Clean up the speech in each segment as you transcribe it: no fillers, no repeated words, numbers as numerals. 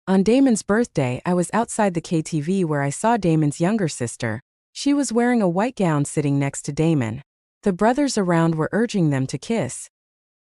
On Damon's birthday, I was outside the KTV where I saw Damon's younger sister. She was wearing a white gown sitting next to Damon. The brothers around were urging them to kiss.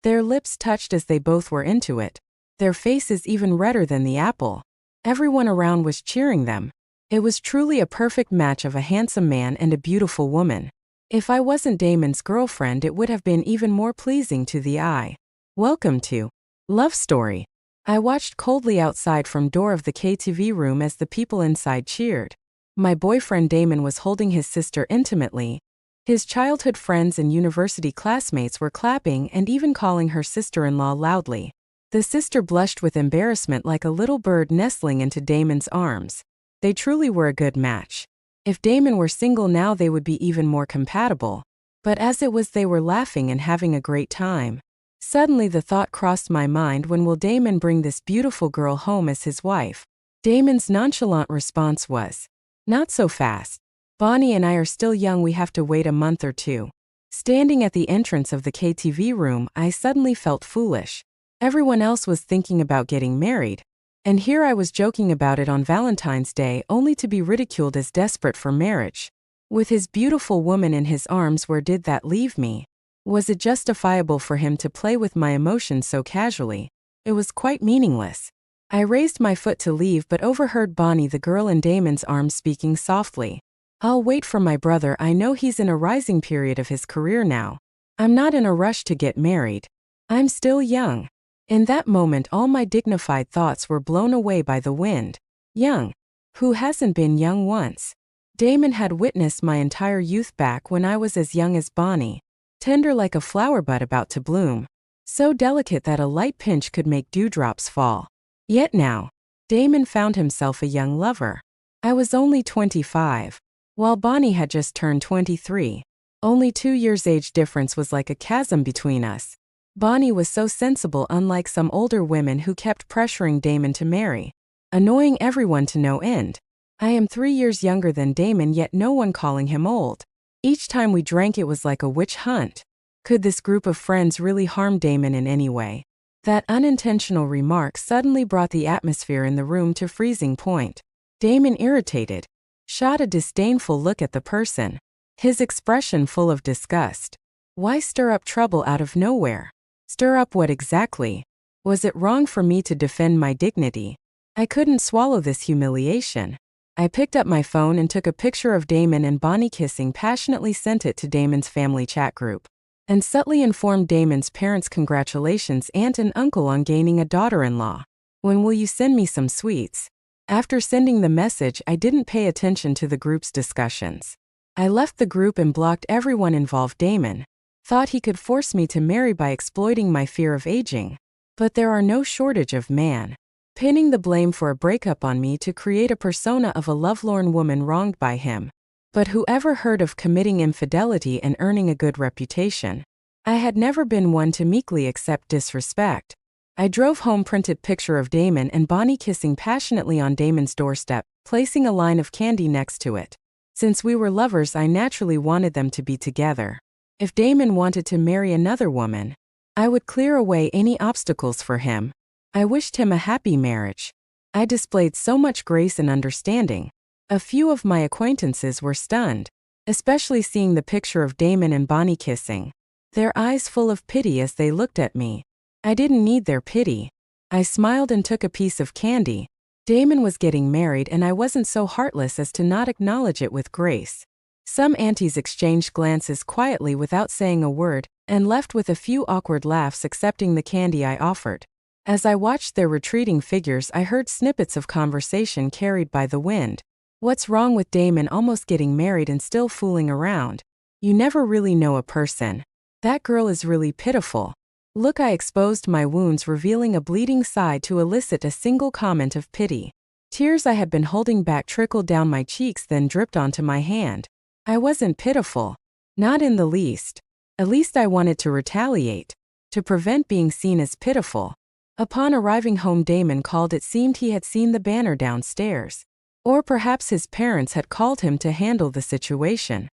Their lips touched as they both were into it. Their faces even redder than the apple. Everyone around was cheering them. It was truly a perfect match of a handsome man and a beautiful woman. If I wasn't Damon's girlfriend, it would have been even more pleasing to the eye. Welcome to Love Story. I watched coldly outside from door of the KTV room as the people inside cheered. My boyfriend Damon was holding his sister intimately. His childhood friends and university classmates were clapping and even calling her sister-in-law loudly. The sister blushed with embarrassment like a little bird nestling into Damon's arms. They truly were a good match. If Damon were single now, they would be even more compatible. But as it was, they were laughing and having a great time. Suddenly the thought crossed my mind, when will Damon bring this beautiful girl home as his wife? Damon's nonchalant response was, "Not so fast. Bonnie and I are still young, we have to wait a month or two." Standing at the entrance of the KTV room, I suddenly felt foolish. Everyone else was thinking about getting married. And here I was joking about it on Valentine's Day, only to be ridiculed as desperate for marriage. With his beautiful woman in his arms, where did that leave me? Was it justifiable for him to play with my emotions so casually? It was quite meaningless. I raised my foot to leave but overheard Bonnie, the girl in Damon's arms, speaking softly. "I'll wait for my brother, I know he's in a rising period of his career now. I'm not in a rush to get married. I'm still young." In that moment all my dignified thoughts were blown away by the wind. Young? Who hasn't been young once? Damon had witnessed my entire youth back when I was as young as Bonnie. Tender like a flower bud about to bloom. So delicate that a light pinch could make dewdrops fall. Yet now, Damon found himself a young lover. I was only 25, while Bonnie had just turned 23. Only 2 years age difference was like a chasm between us. Bonnie was so sensible, unlike some older women who kept pressuring Damon to marry, annoying everyone to no end. I am 3 years younger than Damon, yet no one calling him old. Each time we drank it was like a witch hunt. Could this group of friends really harm Damon in any way? That unintentional remark suddenly brought the atmosphere in the room to freezing point. Damon, irritated, shot a disdainful look at the person, his expression full of disgust. Why stir up trouble out of nowhere? Stir up what exactly? Was it wrong for me to defend my dignity? I couldn't swallow this humiliation. I picked up my phone and took a picture of Damon and Bonnie kissing, passionately sent it to Damon's family chat group, and subtly informed Damon's parents, "Congratulations, aunt and uncle, on gaining a daughter-in-law. When will you send me some sweets?" After sending the message, I didn't pay attention to the group's discussions. I left the group and blocked everyone involved. Damon thought he could force me to marry by exploiting my fear of aging. But there are no shortage of men pinning the blame for a breakup on me to create a persona of a lovelorn woman wronged by him. But whoever heard of committing infidelity and earning a good reputation? I had never been one to meekly accept disrespect. I drove home, printed picture of Damon and Bonnie kissing passionately on Damon's doorstep, placing a line of candy next to it. Since we were lovers, I naturally wanted them to be together. If Damon wanted to marry another woman, I would clear away any obstacles for him. I wished him a happy marriage. I displayed so much grace and understanding. A few of my acquaintances were stunned, especially seeing the picture of Damon and Bonnie kissing, their eyes full of pity as they looked at me. I didn't need their pity. I smiled and took a piece of candy. Damon was getting married and I wasn't so heartless as to not acknowledge it with grace. Some aunties exchanged glances quietly without saying a word, and left with a few awkward laughs, accepting the candy I offered. As I watched their retreating figures, I heard snippets of conversation carried by the wind. What's wrong with Damon almost getting married and still fooling around? You never really know a person. That girl is really pitiful. Look, I exposed my wounds, revealing a bleeding side to elicit a single comment of pity. Tears I had been holding back trickled down my cheeks, then dripped onto my hand. I wasn't pitiful. Not in the least. At least I wanted to retaliate, to prevent being seen as pitiful. Upon arriving home, Damon called. It seemed he had seen the banner downstairs. Or perhaps his parents had called him to handle the situation.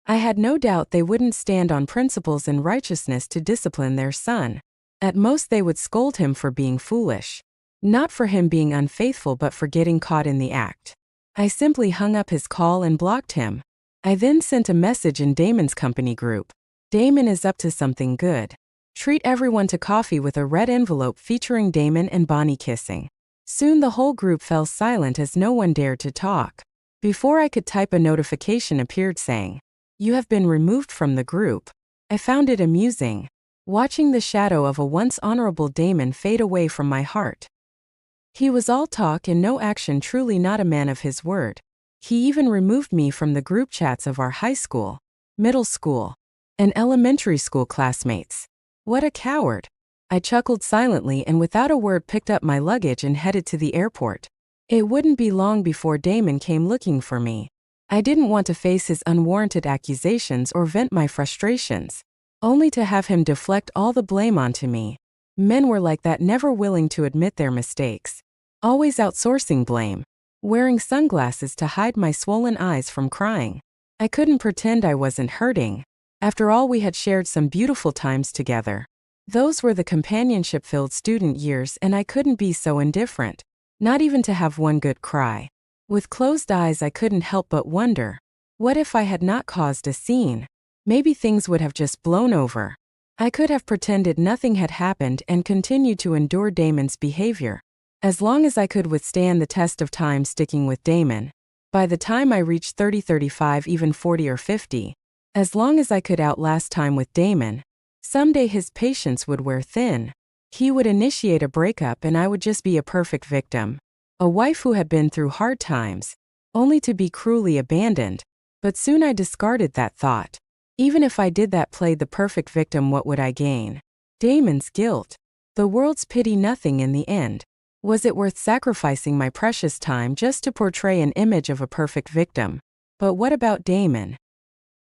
I had no doubt they wouldn't stand on principles and righteousness to discipline their son. At most they would scold him for being foolish. Not for him being unfaithful but for getting caught in the act. I simply hung up his call and blocked him. I then sent a message in Damon's company group. Damon is up to something good. Treat everyone to coffee with a red envelope featuring Damon and Bonnie kissing. Soon the whole group fell silent as no one dared to talk. Before I could type, a notification appeared saying, "You have been removed from the group." I found it amusing, watching the shadow of a once honorable Damon fade away from my heart. He was all talk and no action, truly not a man of his word. He even removed me from the group chats of our high school, middle school, and elementary school classmates. What a coward. I chuckled silently and without a word picked up my luggage and headed to the airport. It wouldn't be long before Damon came looking for me. I didn't want to face his unwarranted accusations or vent my frustrations, only to have him deflect all the blame onto me. Men were like that, never willing to admit their mistakes, always outsourcing blame, wearing sunglasses to hide my swollen eyes from crying. I couldn't pretend I wasn't hurting. After all, we had shared some beautiful times together. Those were the companionship-filled student years, and I couldn't be so indifferent, not even to have one good cry. With closed eyes, I couldn't help but wonder, what if I had not caused a scene? Maybe things would have just blown over. I could have pretended nothing had happened and continued to endure Damon's behavior. As long as I could withstand the test of time sticking with Damon. By the time I reached 30, 35, even 40 or 50, as long as I could outlast time with Damon, someday his patience would wear thin. He would initiate a breakup and I would just be a perfect victim. A wife who had been through hard times, only to be cruelly abandoned. But soon I discarded that thought. Even if I did that, played the perfect victim, what would I gain? Damon's guilt. The world's pity, nothing in the end. Was it worth sacrificing my precious time just to portray an image of a perfect victim? But what about Damon?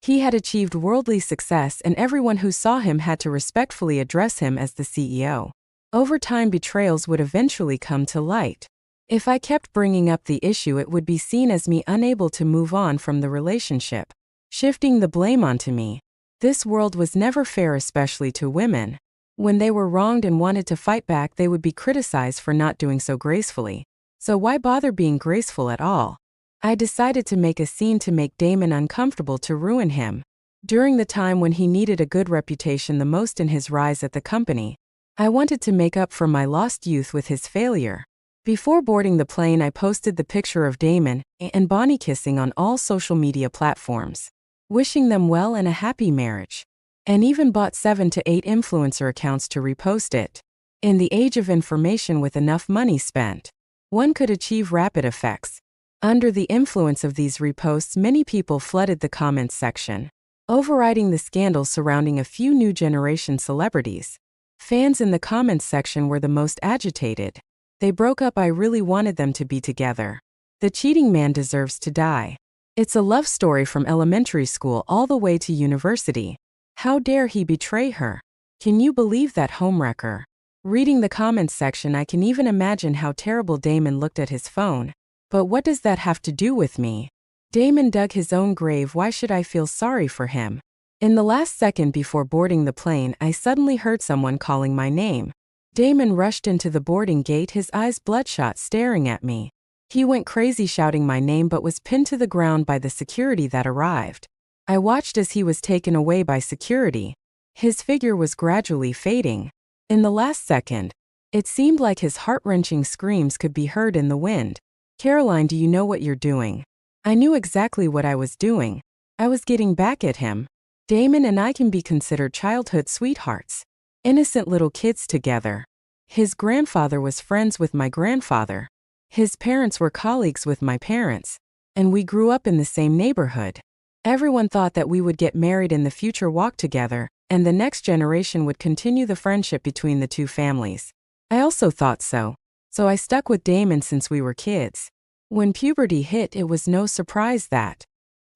He had achieved worldly success and everyone who saw him had to respectfully address him as the CEO. Over time, betrayals would eventually come to light. If I kept bringing up the issue, it would be seen as me unable to move on from the relationship, shifting the blame onto me. This world was never fair, especially to women. When they were wronged and wanted to fight back, they would be criticized for not doing so gracefully. So why bother being graceful at all? I decided to make a scene to make Damon uncomfortable, to ruin him. During the time when he needed a good reputation the most in his rise at the company, I wanted to make up for my lost youth with his failure. Before boarding the plane, I posted the picture of Damon and Bonnie kissing on all social media platforms, wishing them well and a happy marriage, and even bought 7 to 8 influencer accounts to repost it. In the age of information, with enough money spent, one could achieve rapid effects. Under the influence of these reposts, many people flooded the comments section, overriding the scandal surrounding a few new generation celebrities. Fans in the comments section were the most agitated. They broke up. I really wanted them to be together. The cheating man deserves to die. It's a love story from elementary school all the way to university. How dare he betray her? Can you believe that, homewrecker? Reading the comments section, I can even imagine how terrible Damon looked at his phone. But what does that have to do with me? Damon dug his own grave. Why should I feel sorry for him? In the last second before boarding the plane, I suddenly heard someone calling my name. Damon rushed into the boarding gate, his eyes bloodshot, staring at me. He went crazy shouting my name but was pinned to the ground by the security that arrived. I watched as he was taken away by security. His figure was gradually fading. In the last second, it seemed like his heart-wrenching screams could be heard in the wind. "Caroline, do you know what you're doing?" I knew exactly what I was doing. I was getting back at him. Damon and I can be considered childhood sweethearts. Innocent little kids together. His grandfather was friends with my grandfather. His parents were colleagues with my parents. And we grew up in the same neighborhood. Everyone thought that we would get married in the future, walk together, and the next generation would continue the friendship between the two families. I also thought so. So I stuck with Damon since we were kids. When puberty hit, it was no surprise that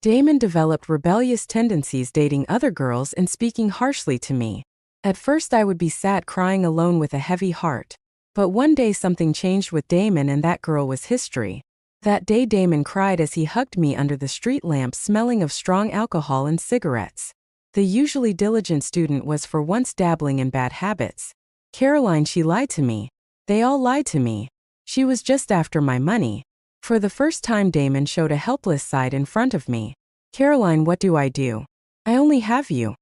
Damon developed rebellious tendencies, dating other girls and speaking harshly to me. At first I would be sad, crying alone with a heavy heart. But one day something changed with Damon, and that girl was history. That day Damon cried as he hugged me under the street lamp, smelling of strong alcohol and cigarettes. The usually diligent student was for once dabbling in bad habits. Caroline, she lied to me. They all lied to me. She was just after my money. For the first time, Damon showed a helpless side in front of me. Caroline, what do? I only have you.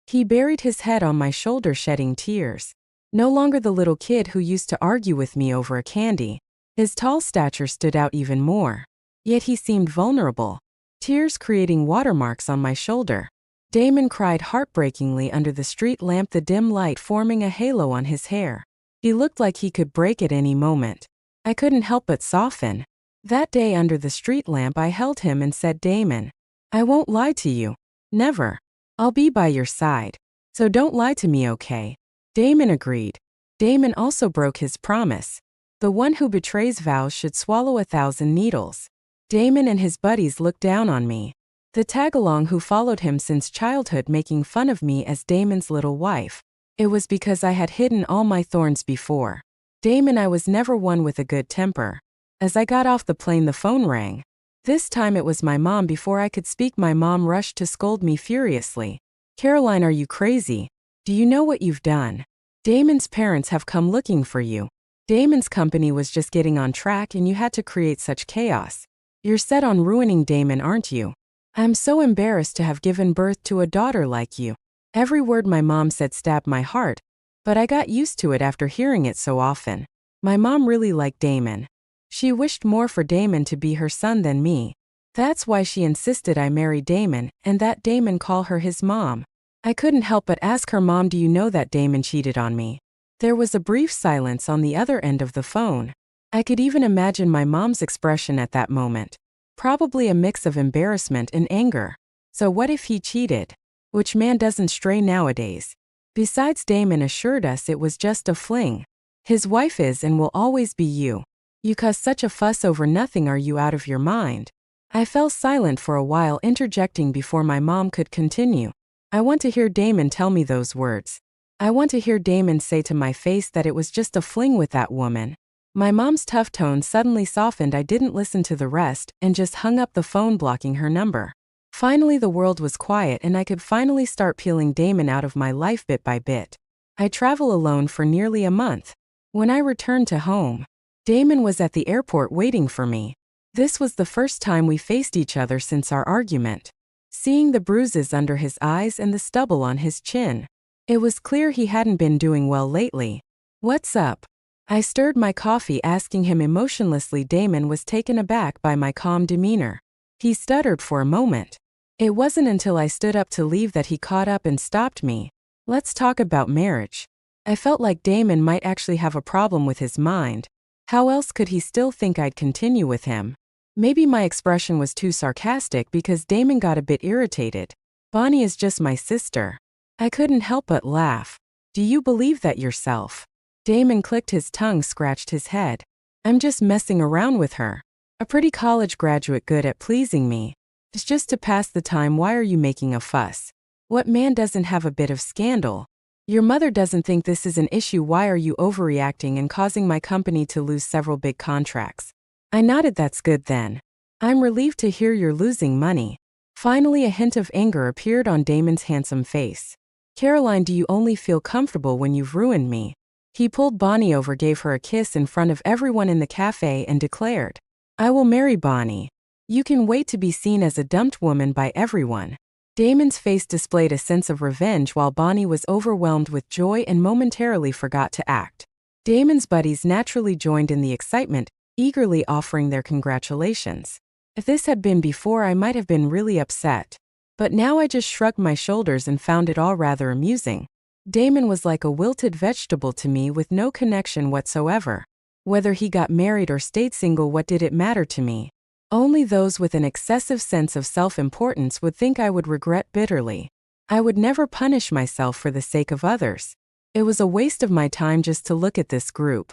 He buried his head on my shoulder, shedding tears. No longer the little kid who used to argue with me over a candy. His tall stature stood out even more. Yet he seemed vulnerable. Tears creating watermarks on my shoulder. Damon cried heartbreakingly under the street lamp, the dim light forming a halo on his hair. He looked like he could break at any moment. I couldn't help but soften. That day under the street lamp I held him and said, Damon, I won't lie to you. Never. I'll be by your side. So don't lie to me, okay? Damon agreed. Damon also broke his promise. The one who betrays vows should swallow 1,000 needles. Damon and his buddies looked down on me. The tag-along who followed him since childhood, making fun of me as Damon's little wife. It was because I had hidden all my thorns before. Damon, I was never one with a good temper. As I got off the plane, the phone rang. This time it was my mom. Before I could speak, my mom rushed to scold me furiously. Caroline, are you crazy? Do you know what you've done? Damon's parents have come looking for you. Damon's company was just getting on track and you had to create such chaos. You're set on ruining Damon, aren't you? I'm so embarrassed to have given birth to a daughter like you. Every word my mom said stabbed my heart, but I got used to it after hearing it so often. My mom really liked Damon. She wished more for Damon to be her son than me. That's why she insisted I marry Damon and that Damon call her his mom. I couldn't help but ask her, Mom, do you know that Damon cheated on me? There was a brief silence on the other end of the phone. I could even imagine my mom's expression at that moment. Probably a mix of embarrassment and anger. So what if he cheated? Which man doesn't stray nowadays? Besides, Damon assured us it was just a fling. His wife is and will always be you. You cause such a fuss over nothing. Are you out of your mind? I fell silent for a while, interjecting before my mom could continue. I want to hear Damon tell me those words. I want to hear Damon say to my face that it was just a fling with that woman. My mom's tough tone suddenly softened. I didn't listen to the rest and just hung up the phone, blocking her number. Finally, the world was quiet and I could finally start peeling Damon out of my life bit by bit. I traveled alone for nearly a month. When I returned to home, Damon was at the airport waiting for me. This was the first time we faced each other since our argument. Seeing the bruises under his eyes and the stubble on his chin, it was clear he hadn't been doing well lately. What's up? I stirred my coffee, asking him emotionlessly. Damon was taken aback by my calm demeanor. He stuttered for a moment. It wasn't until I stood up to leave that he caught up and stopped me. Let's talk about marriage. I felt like Damon might actually have a problem with his mind. How else could he still think I'd continue with him? Maybe my expression was too sarcastic because Damon got a bit irritated. Bonnie is just my sister. I couldn't help but laugh. Do you believe that yourself? Damon clicked his tongue, scratched his head. I'm just messing around with her. A pretty college graduate good at pleasing me. It's just to pass the time. Why are you making a fuss? What man doesn't have a bit of scandal? Your mother doesn't think this is an issue. Why are you overreacting and causing my company to lose several big contracts? I nodded. That's good then. I'm relieved to hear you're losing money. Finally, a hint of anger appeared on Damon's handsome face. Caroline, do you only feel comfortable when you've ruined me? He pulled Bonnie over, gave her a kiss in front of everyone in the cafe and declared, I will marry Bonnie. You can wait to be seen as a dumped woman by everyone. Damon's face displayed a sense of revenge while Bonnie was overwhelmed with joy and momentarily forgot to act. Damon's buddies naturally joined in the excitement, eagerly offering their congratulations. If this had been before, I might have been really upset. But now I just shrugged my shoulders and found it all rather amusing. Damon was like a wilted vegetable to me with no connection whatsoever. Whether he got married or stayed single, what did it matter to me? Only those with an excessive sense of self-importance would think I would regret bitterly. I would never punish myself for the sake of others. It was a waste of my time just to look at this group.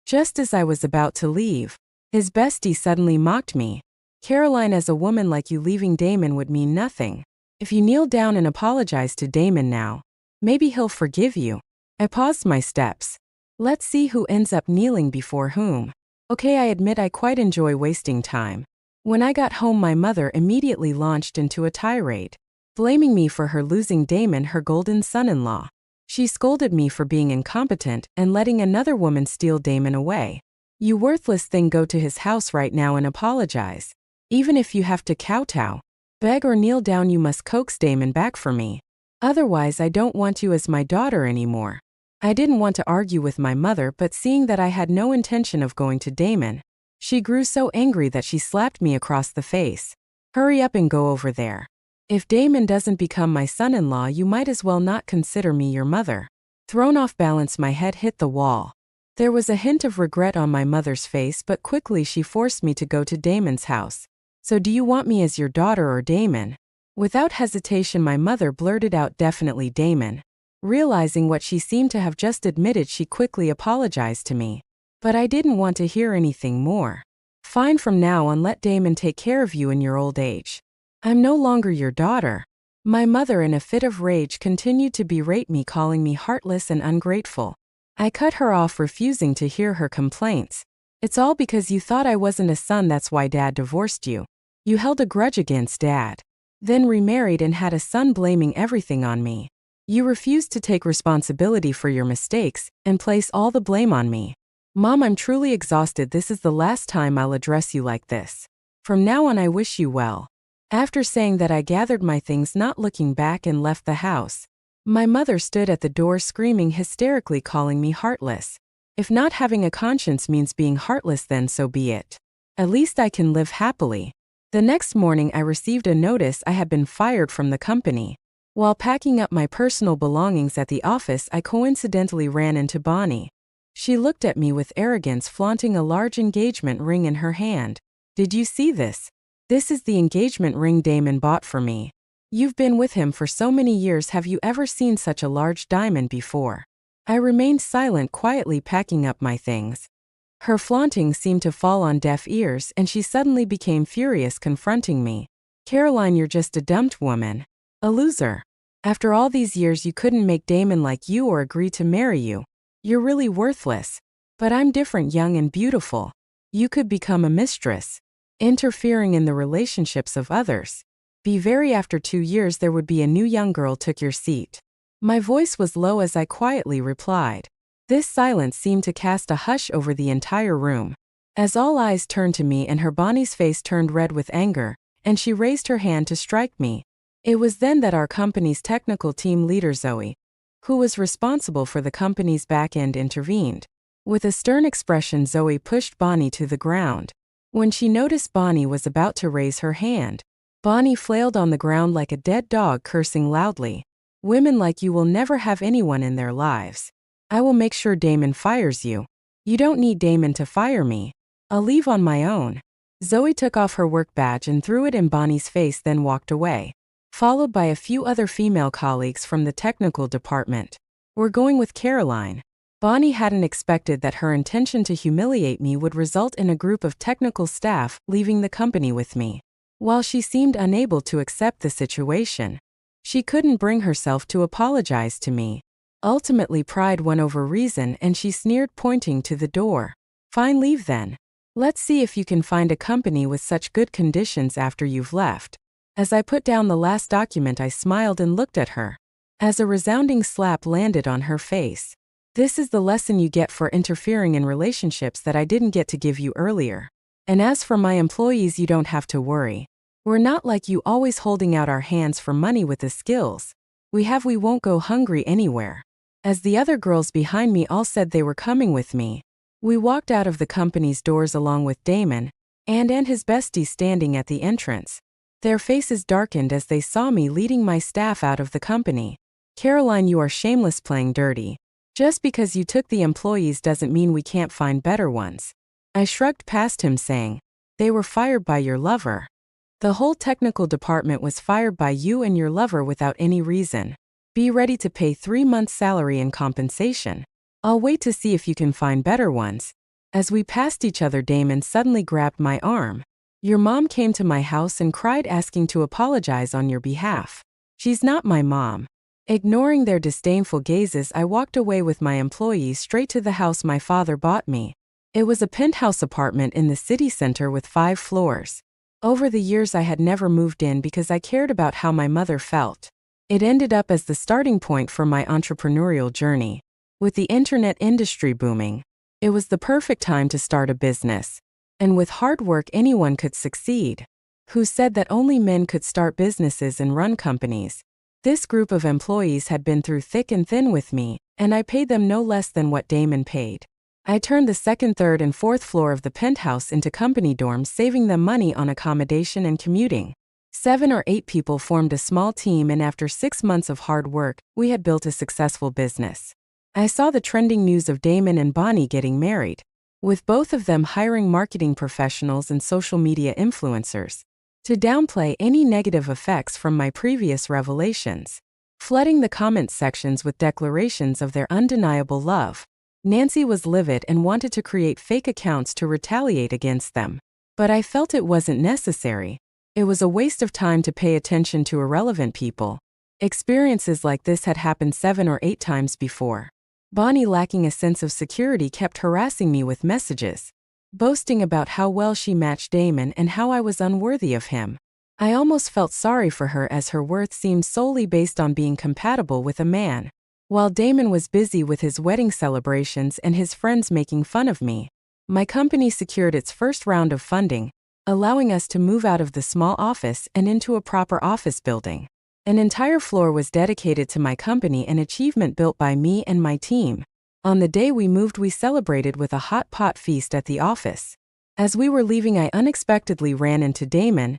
Just as I was about to leave, his bestie suddenly mocked me. Caroline, as a woman like you, leaving Damon would mean nothing. If you kneel down and apologize to Damon now, maybe he'll forgive you. I paused my steps. Let's see who ends up kneeling before whom. Okay, I admit I quite enjoy wasting time. When I got home, my mother immediately launched into a tirade, blaming me for her losing Damon, her golden son-in-law. She scolded me for being incompetent and letting another woman steal Damon away. You worthless thing, go to his house right now and apologize. Even if you have to kowtow, beg or kneel down, you must coax Damon back for me. Otherwise, I don't want you as my daughter anymore. I didn't want to argue with my mother, but seeing that I had no intention of going to Damon, she grew so angry that she slapped me across the face. Hurry up and go over there. If Damon doesn't become my son-in-law, you might as well not consider me your mother. Thrown off balance, my head hit the wall. There was a hint of regret on my mother's face, but quickly she forced me to go to Damon's house. So do you want me as your daughter or Damon? Without hesitation, my mother blurted out, definitely Damon. Realizing what she seemed to have just admitted, she quickly apologized to me. But I didn't want to hear anything more. Fine, from now on let Damon take care of you in your old age. I'm no longer your daughter. My mother, in a fit of rage, continued to berate me, calling me heartless and ungrateful. I cut her off, refusing to hear her complaints. It's all because you thought I wasn't a son, that's why Dad divorced you. You held a grudge against Dad, then remarried and had a son, blaming everything on me. You refused to take responsibility for your mistakes and place all the blame on me. Mom, I'm truly exhausted. This is the last time I'll address you like this. From now on, I wish you well. After saying that, I gathered my things, not looking back, and left the house. My mother stood at the door screaming hysterically, calling me heartless. If not having a conscience means being heartless, then so be it. At least I can live happily. The next morning, I received a notice I had been fired from the company. While packing up my personal belongings at the office, I coincidentally ran into Bonnie. She looked at me with arrogance, flaunting a large engagement ring in her hand. Did you see this? This is the engagement ring Damon bought for me. You've been with him for so many years. Have you ever seen such a large diamond before? I remained silent, quietly packing up my things. Her flaunting seemed to fall on deaf ears, and she suddenly became furious, confronting me. Caroline, you're just a dumped woman. A loser. After all these years, you couldn't make Damon like you or agree to marry you. You're really worthless. But I'm different, young and beautiful. You could become a mistress, interfering in the relationships of others. Be very after 2 years there would be a new young girl took your seat. My voice was low as I quietly replied. This silence seemed to cast a hush over the entire room. As all eyes turned to me, and her Bonnie's face turned red with anger, and she raised her hand to strike me. It was then that our company's technical team leader Zoe, who was responsible for the company's back end, intervened. With a stern expression, Zoe pushed Bonnie to the ground. When she noticed Bonnie was about to raise her hand, Bonnie flailed on the ground like a dead dog, cursing loudly. Women like you will never have anyone in their lives. I will make sure Damon fires you. You don't need Damon to fire me. I'll leave on my own. Zoe took off her work badge and threw it in Bonnie's face, then walked away, followed by a few other female colleagues from the technical department. We're going with Caroline. Bonnie hadn't expected that her intention to humiliate me would result in a group of technical staff leaving the company with me. While she seemed unable to accept the situation, she couldn't bring herself to apologize to me. Ultimately, pride won over reason, and she sneered, pointing to the door. Fine, leave then. Let's see if you can find a company with such good conditions after you've left. As I put down the last document, I smiled and looked at her. As a resounding slap landed on her face. This is the lesson you get for interfering in relationships that I didn't get to give you earlier. And as for my employees, you don't have to worry. We're not like you, always holding out our hands for money with the skills we have. We won't go hungry anywhere. As the other girls behind me all said they were coming with me, we walked out of the company's doors along with Damon and his bestie standing at the entrance. Their faces darkened as they saw me leading my staff out of the company. Caroline, you are shameless, playing dirty. Just because you took the employees doesn't mean we can't find better ones. I shrugged past him, saying, they were fired by your lover. The whole technical department was fired by you and your lover without any reason. Be ready to pay 3 months' salary and compensation. I'll wait to see if you can find better ones. As we passed each other, Damon suddenly grabbed my arm. Your mom came to my house and cried, asking to apologize on your behalf. She's not my mom. Ignoring their disdainful gazes, I walked away with my employees straight to the house my father bought me. It was a penthouse apartment in the city center with 5 floors. Over the years I had never moved in because I cared about how my mother felt. It ended up as the starting point for my entrepreneurial journey. With the internet industry booming, it was the perfect time to start a business. And with hard work, anyone could succeed. Who said that only men could start businesses and run companies? This group of employees had been through thick and thin with me, and I paid them no less than what Damon paid. I turned the second, third, and fourth floor of the penthouse into company dorms, saving them money on accommodation and commuting. 7 or 8 people formed a small team, and after 6 months of hard work, we had built a successful business. I saw the trending news of Damon and Bonnie getting married, with both of them hiring marketing professionals and social media influencers to downplay any negative effects from my previous revelations, flooding the comment sections with declarations of their undeniable love. Nancy was livid and wanted to create fake accounts to retaliate against them. But I felt it wasn't necessary. It was a waste of time to pay attention to irrelevant people. Experiences like this had happened 7 or 8 times before. Bonnie, lacking a sense of security, kept harassing me with messages, boasting about how well she matched Damon and how I was unworthy of him. I almost felt sorry for her, as her worth seemed solely based on being compatible with a man. While Damon was busy with his wedding celebrations and his friends making fun of me, my company secured its first round of funding, allowing us to move out of the small office and into a proper office building. An entire floor was dedicated to my company, an achievement built by me and my team. On the day we moved, we celebrated with a hot pot feast at the office. As we were leaving, I unexpectedly ran into Damon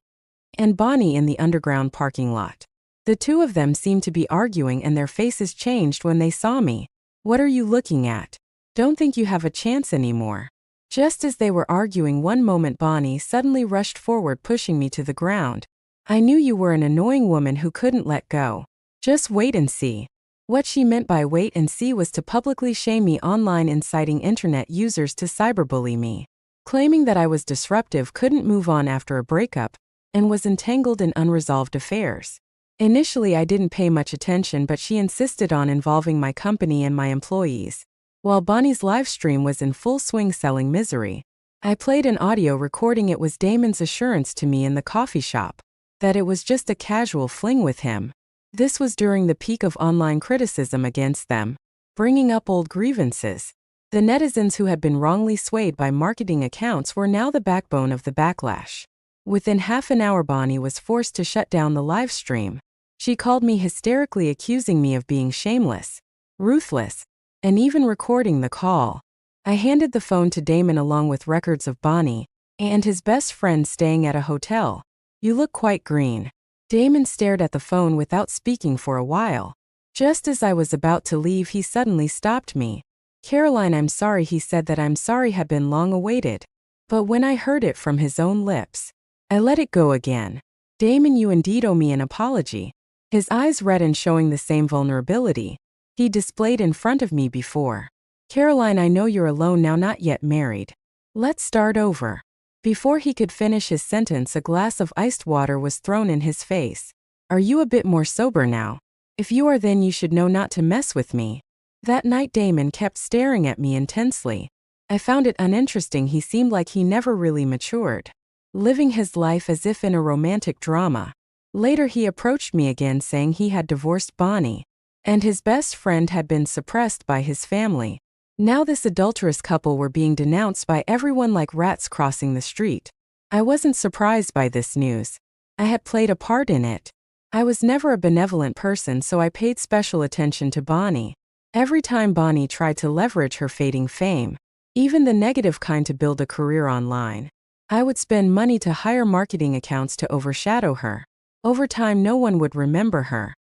and Bonnie in the underground parking lot. The two of them seemed to be arguing, and their faces changed when they saw me. "What are you looking at? Don't think you have a chance anymore." Just as they were arguing, one moment Bonnie suddenly rushed forward, pushing me to the ground. "I knew you were an annoying woman who couldn't let go. Just wait and see." What she meant by wait and see was to publicly shame me online, inciting internet users to cyberbully me, claiming that I was disruptive, couldn't move on after a breakup, and was entangled in unresolved affairs. Initially, I didn't pay much attention, but she insisted on involving my company and my employees. While Bonnie's live stream was in full swing selling misery, I played an audio recording. It was Damon's assurance to me in the coffee shop that it was just a casual fling with him. This was during the peak of online criticism against them, bringing up old grievances. The netizens who had been wrongly swayed by marketing accounts were now the backbone of the backlash. Within half an hour, Bonnie was forced to shut down the live stream. She called me hysterically, accusing me of being shameless, ruthless, and even recording the call. I handed the phone to Damon along with records of Bonnie and his best friend staying at a hotel. "You look quite green." Damon stared at the phone without speaking for a while. Just as I was about to leave, he suddenly stopped me. "Caroline, I'm sorry," he said. That "I'm sorry" had been long awaited. But when I heard it from his own lips, I let it go again. "Damon, you indeed owe me an apology." His eyes reddened, showing the same vulnerability he displayed in front of me before. "Caroline, I know you're alone now, not yet married. Let's start over." Before he could finish his sentence, a glass of iced water was thrown in his face. "Are you a bit more sober now? If you are, then you should know not to mess with me." That night, Damon kept staring at me intensely. I found it uninteresting. He seemed like he never really matured, living his life as if in a romantic drama. Later, he approached me again, saying he had divorced Bonnie, and his best friend had been suppressed by his family. Now this adulterous couple were being denounced by everyone like rats crossing the street. I wasn't surprised by this news. I had played a part in it. I was never a benevolent person, so I paid special attention to Bonnie. Every time Bonnie tried to leverage her fading fame, even the negative kind, to build a career online, I would spend money to hire marketing accounts to overshadow her. Over time, no one would remember her.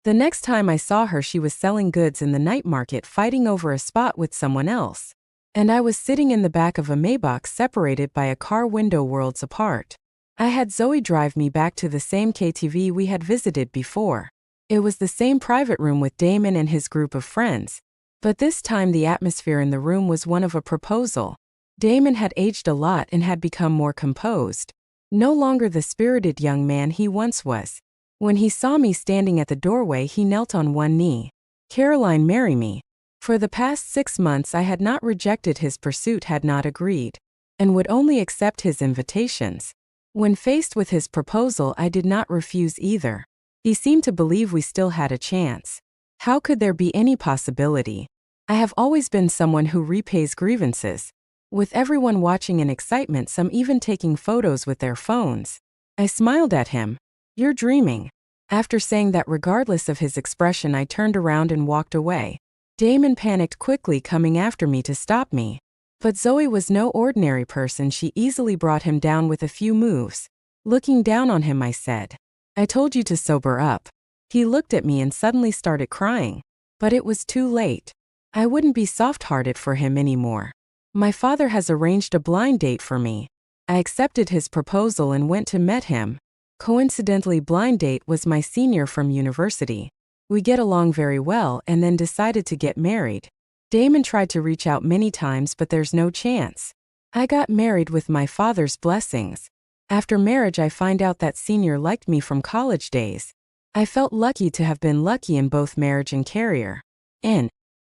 The next time I saw her, she was selling goods in the night market, fighting over a spot with someone else. And I was sitting in the back of a Maybach, separated by a car window worlds apart. I had Zoe drive me back to the same KTV we had visited before. It was the same private room with Damon and his group of friends. But this time the atmosphere in the room was one of a proposal. Damon had aged a lot and had become more composed, no longer the spirited young man he once was. When he saw me standing at the doorway, he knelt on one knee. "Caroline, marry me." For the past 6 months I had not rejected his pursuit, had not agreed, and would only accept his invitations. When faced with his proposal, I did not refuse either. He seemed to believe we still had a chance. How could there be any possibility? I have always been someone who repays grievances. With everyone watching in excitement, some even taking photos with their phones. I smiled at him. You're dreaming. After saying that, regardless of his expression, I turned around and walked away. Damon panicked quickly, coming after me to stop me. But Zoe was no ordinary person. She easily brought him down with a few moves. Looking down on him, I said, I told you to sober up. He looked at me and suddenly started crying. But it was too late. I wouldn't be soft-hearted for him anymore. My father has arranged a blind date for me. I accepted his proposal and went to meet him. Coincidentally, blind date was my senior from university. We get along very well and then decided to get married. Damon tried to reach out many times, but there's no chance. I got married with my father's blessings. After marriage, I find out that senior liked me from college days. I felt lucky to have been lucky in both marriage and career. And